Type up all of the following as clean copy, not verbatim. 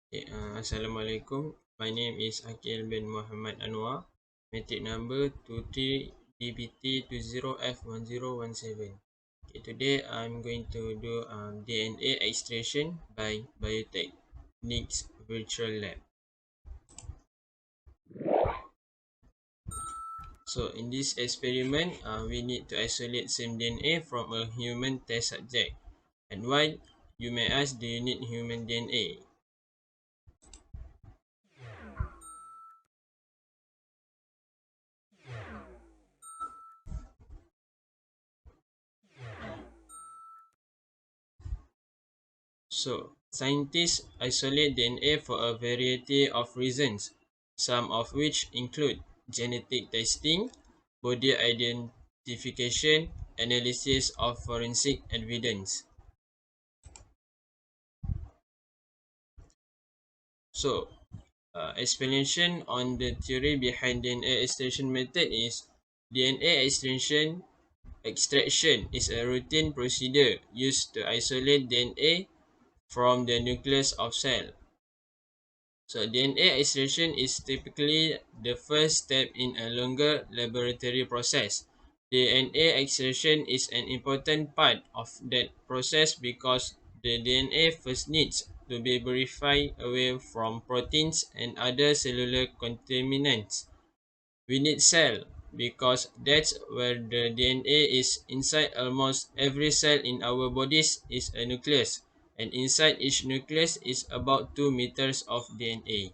Assalamualaikum. My name is Aqil bin Muhammad Anwar. Matric number 23DBT20F1017. Okay, today I'm going to do DNA extraction by Biotechnics Virtual Lab. So in this experiment, we need to isolate some DNA from a human test subject. And why, you may ask, do you need human DNA? So, scientists isolate DNA for a variety of reasons, some of which include genetic testing, body identification, analysis of forensic evidence. So, explanation on the theory behind DNA extraction method is DNA extraction is a routine procedure used to isolate DNA from the nucleus of cell. So DNA extraction is typically the first step in a longer laboratory process. DNA extraction is an important part of that process because the DNA first needs to be purified away from proteins and other cellular contaminants. We need cell because that's where the DNA is. Inside almost every cell in our bodies is a nucleus, and inside each nucleus is about 2 meters of DNA.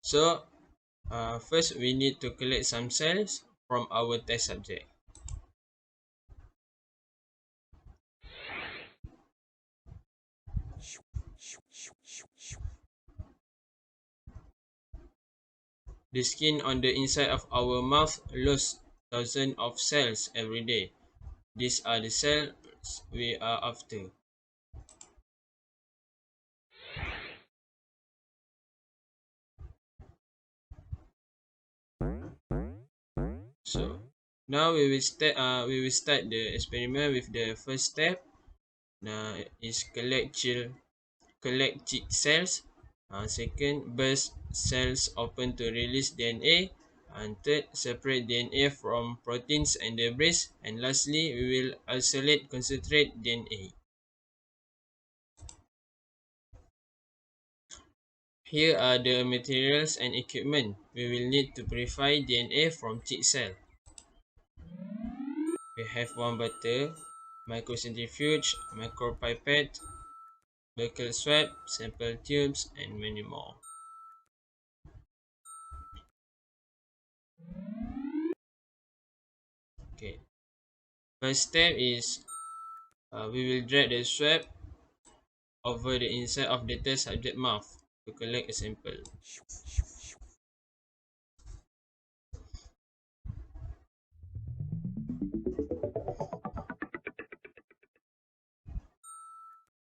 So, first we need to collect some cells from our test subject. The skin on the inside of our mouth loses thousands of cells every day. These are the cells we are after. So, now we will start the experiment with the first step. Is collect chick cells. Second, burst cells open to release DNA. And third, separate DNA from proteins and debris. And lastly, we will isolate concentrate DNA. Here are the materials and equipment we will need to purify DNA from chick cell. We have one butter, microcentrifuge, micropipette, buccal swab, sample tubes, and many more. Okay. First step is we will drag the swab over the inside of the test subject mouth to collect a sample.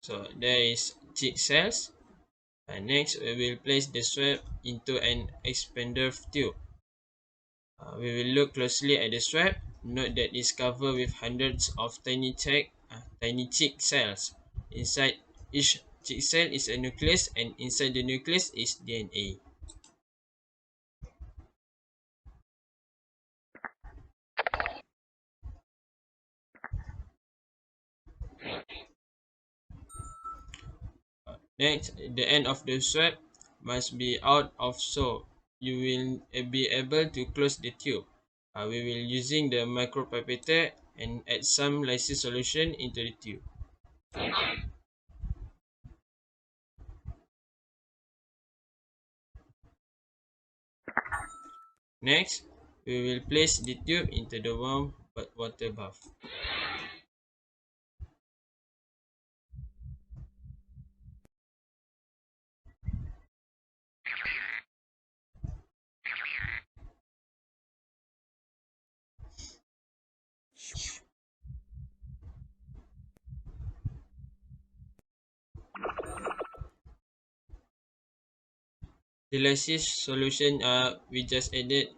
So there is cheek cells. And next we will place the swab into an expander tube. We will look closely at the swab. Note that it's covered with hundreds of tiny cheek cells. Inside each cheek cell is a nucleus, and inside the nucleus is DNA. Next, the end of the swab must be out of so you will be able to close the tube. We will using the micropipette and add some lysis solution into the tube. Next, we will place the tube into the warm water bath. The lysis solution we just added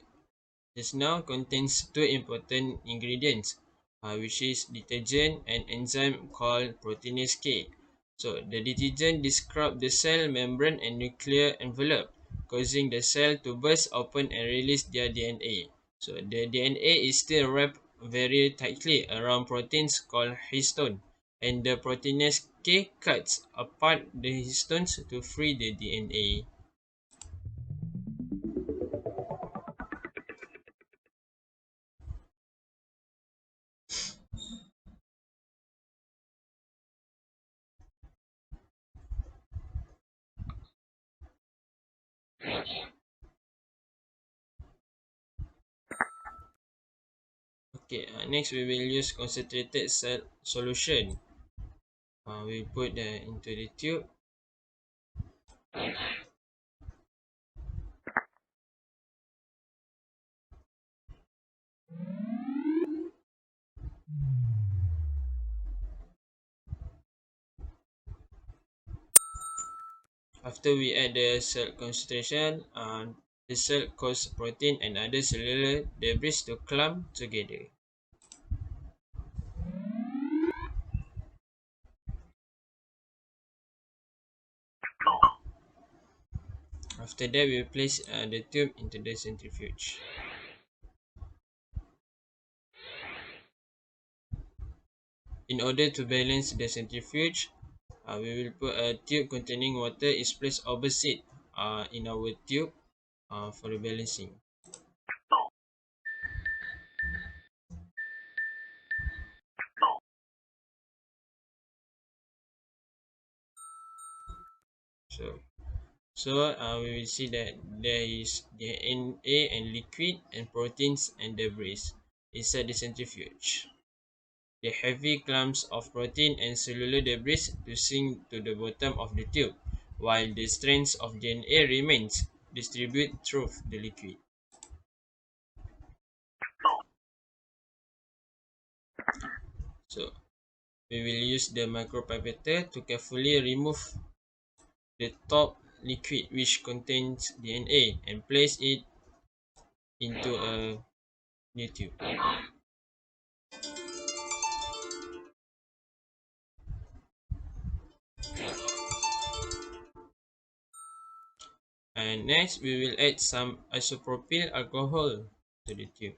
just now contains two important ingredients, which is detergent and enzyme called proteinase K. So the detergent disrupts the cell membrane and nuclear envelope, causing the cell to burst open and release their DNA. So the DNA is still wrapped very tightly around proteins called histone, and the proteinase K cuts apart the histones to free the DNA. Okay, next we will use concentrated cell solution. We put into the tube. After we add the cell concentration, the cell cause protein and other cellular debris to clump together. After that, we place the tube into the centrifuge. In order to balance the centrifuge, we will put a tube containing water is placed opposite in our tube for the balancing. So we will see that there is DNA and liquid and proteins and debris inside the centrifuge. The heavy clumps of protein and cellular debris to sink to the bottom of the tube, while the strands of DNA remains distributed through the liquid. So we will use the micropipetter to carefully remove the top liquid which contains DNA and place it into a new tube. And next we will add some isopropyl alcohol to the tube.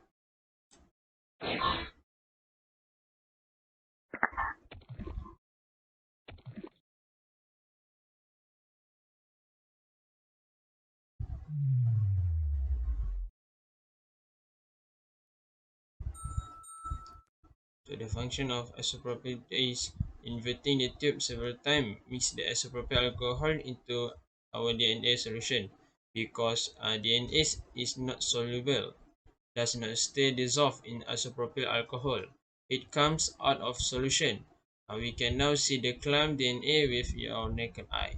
So the function of isopropyl is inverting the tube several times, mix the isopropyl alcohol into our DNA solution because DNA is not soluble, does not stay dissolved in isopropyl alcohol. It comes out of solution. We can now see the clump DNA with our naked eye.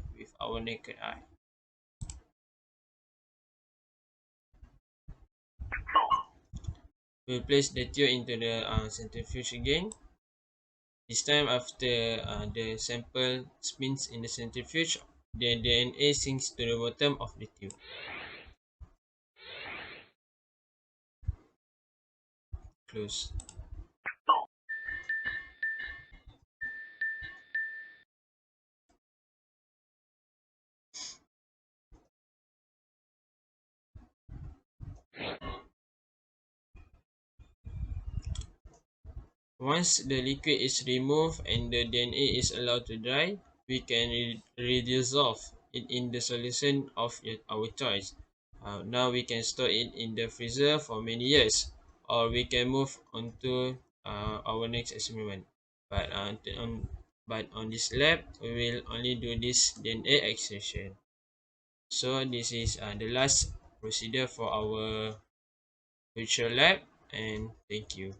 We'll place the tube into the centrifuge again. This time after the sample spins in the centrifuge, the DNA sinks to the bottom of the tube. Close. Once the liquid is removed and the DNA is allowed to dry, we can redissolve it in the solution of our choice. Now we can store it in the freezer for many years, or we can move on to our next experiment. But on this lab, we will only do this DNA extraction. So this is the last procedure for our virtual lab, and thank you.